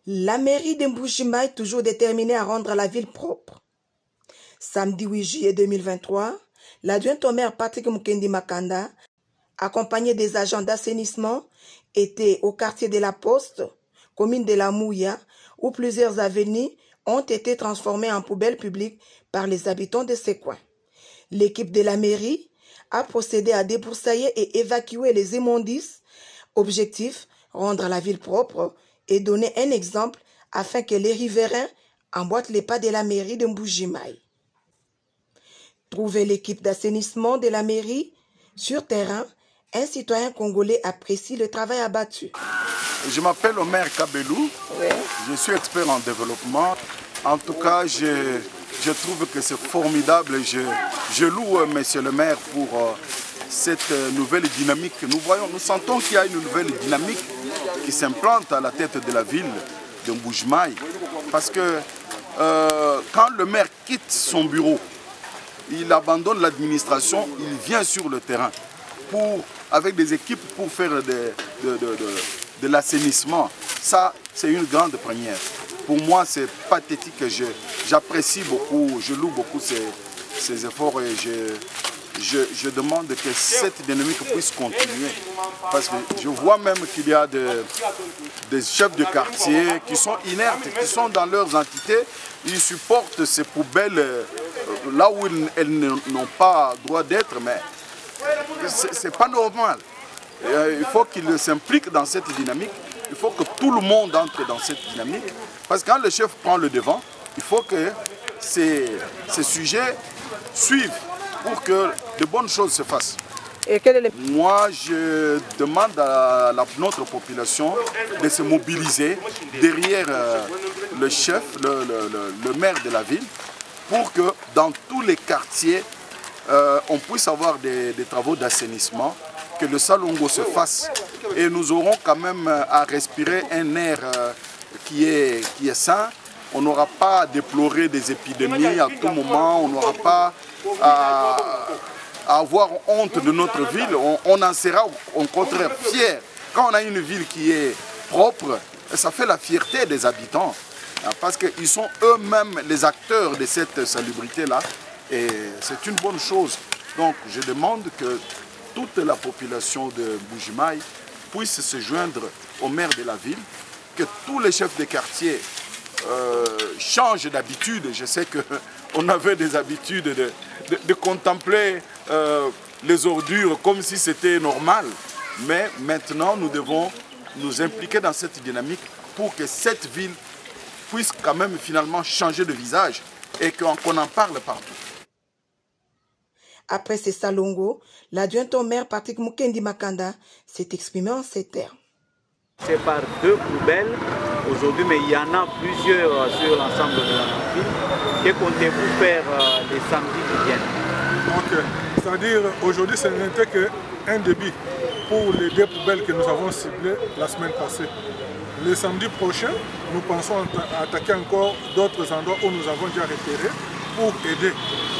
La mairie de Mbuji-Mayi est toujours déterminée à rendre la ville propre. Samedi 8 juillet 2023, l'adjoint au maire Patrick Mukendi Makanda, accompagné des agents d'assainissement, était au quartier de la Poste, commune de la Mouya, où plusieurs avenues ont été transformées en poubelles publiques par les habitants de ces coins. L'équipe de la mairie a procédé à débroussailler et évacuer les immondices. Objectif, rendre la ville propre et donner un exemple afin que les riverains emboîtent les pas de la mairie de Mbuji-Mayi. Trouver l'équipe d'assainissement de la mairie sur terrain, un citoyen congolais apprécie le travail abattu. Je m'appelle Omer Kabelou, je suis expert en développement. En tout cas, je trouve que c'est formidable. Je loue monsieur le maire pour cette nouvelle dynamique. Nous sentons qu'il y a une nouvelle dynamique qui s'implante à la tête de la ville de Mbuji-Mayi. Parce que quand le maire quitte son bureau, il abandonne l'administration, il vient sur le terrain avec des équipes pour faire de l'assainissement. Ça, c'est une grande première. Pour moi, c'est pathétique. J'apprécie beaucoup, je loue beaucoup ces efforts et je demande que cette dynamique puisse continuer. Parce que je vois même qu'il y a des chefs de quartier qui sont inertes, qui sont dans leurs entités. Ils supportent ces poubelles là où elles n'ont pas droit d'être, mais ce n'est pas normal. Il faut qu'ils s'impliquent dans cette dynamique. Il faut que tout le monde entre dans cette dynamique. Parce que quand le chef prend le devant, il faut que ces sujets suivent pour que de bonnes choses se fassent. Moi, je demande à notre population de se mobiliser derrière le chef, le maire de la ville, pour que dans tous les quartiers, on puisse avoir des travaux d'assainissement, que le Salongo se fasse et nous aurons quand même à respirer un air qui est sain. On n'aura pas à déplorer des épidémies à tout moment, on n'aura pas à avoir honte de notre ville, on en sera au contraire fiers. Quand on a une ville qui est propre, ça fait la fierté des habitants, parce qu'ils sont eux-mêmes les acteurs de cette salubrité-là, et c'est une bonne chose. Donc je demande que toute la population de Mbuji-Mayi puisse se joindre au maire de la ville, que tous les chefs de quartier changent d'habitude. Je sais qu'on avait des habitudes de contempler les ordures comme si c'était normal, mais maintenant nous devons nous impliquer dans cette dynamique pour que cette ville puisse quand même finalement changer de visage et qu'on en parle partout. Après ces salongos, l'adjoint au maire Patrick Mukendi Makanda s'est exprimé en ces termes. C'est par deux poubelles aujourd'hui, mais il y en a plusieurs sur l'ensemble de la ville. Que comptez-vous faire les samedis qui viennent? C'est-à-dire aujourd'hui, ce n'était qu'un débit pour les deux poubelles que nous avons ciblées la semaine passée. Le samedi prochain, nous pensons attaquer encore d'autres endroits où nous avons déjà repéré pour aider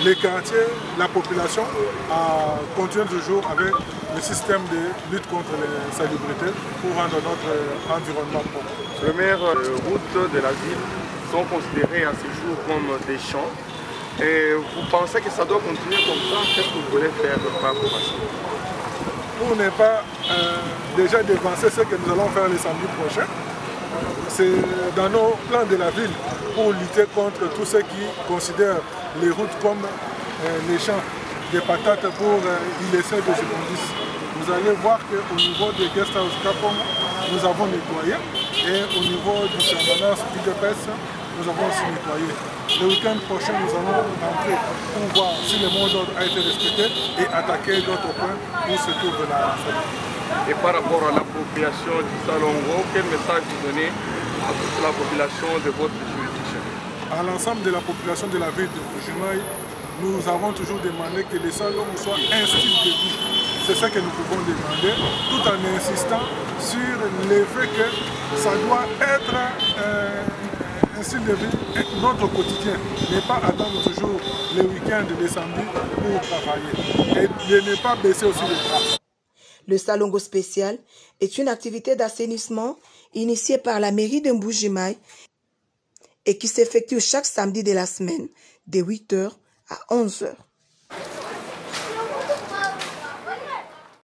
les quartiers, la population à continuer toujours avec le système de lutte contre l'insalubrité pour rendre notre environnement propre. Les premières routes de la ville sont considérées à ce jour comme des champs. Et vous pensez que ça doit continuer comme ça? Qu'est-ce que vous voulez faire par rapport à ça? Pour ne pas déjà devancer ce que nous allons faire le samedi prochain, c'est dans nos plans de la ville pour lutter contre tous ceux qui considèrent les routes comme les champs de patates pour y laisser des immondices. Vous allez voir qu'au niveau des guest house Capon, nous avons nettoyé et au niveau du permanence UDPS, nous avons aussi nettoyé. Le week-end prochain, nous allons entrer pour voir si le mot d'ordre a été respecté et attaquer d'autres points où se trouve la salubrité. Et par rapport à la population du Salongo, quel message vous donnez à toute la population de votre juridiction? À l'ensemble de la population de la ville de Mbuji-Mayi, nous avons toujours demandé que les Salongo soient un style de vie. C'est ce que nous pouvons demander, tout en insistant sur le fait que ça doit être un style de vie, notre quotidien, n'est pas attendre toujours les week-ends, les samedis pour travailler et de ne pas baisser aussi les bras. Le Salongo spécial est une activité d'assainissement initié par la mairie de Mbuji-Mayi et qui s'effectue chaque samedi de la semaine de 8h à 11h.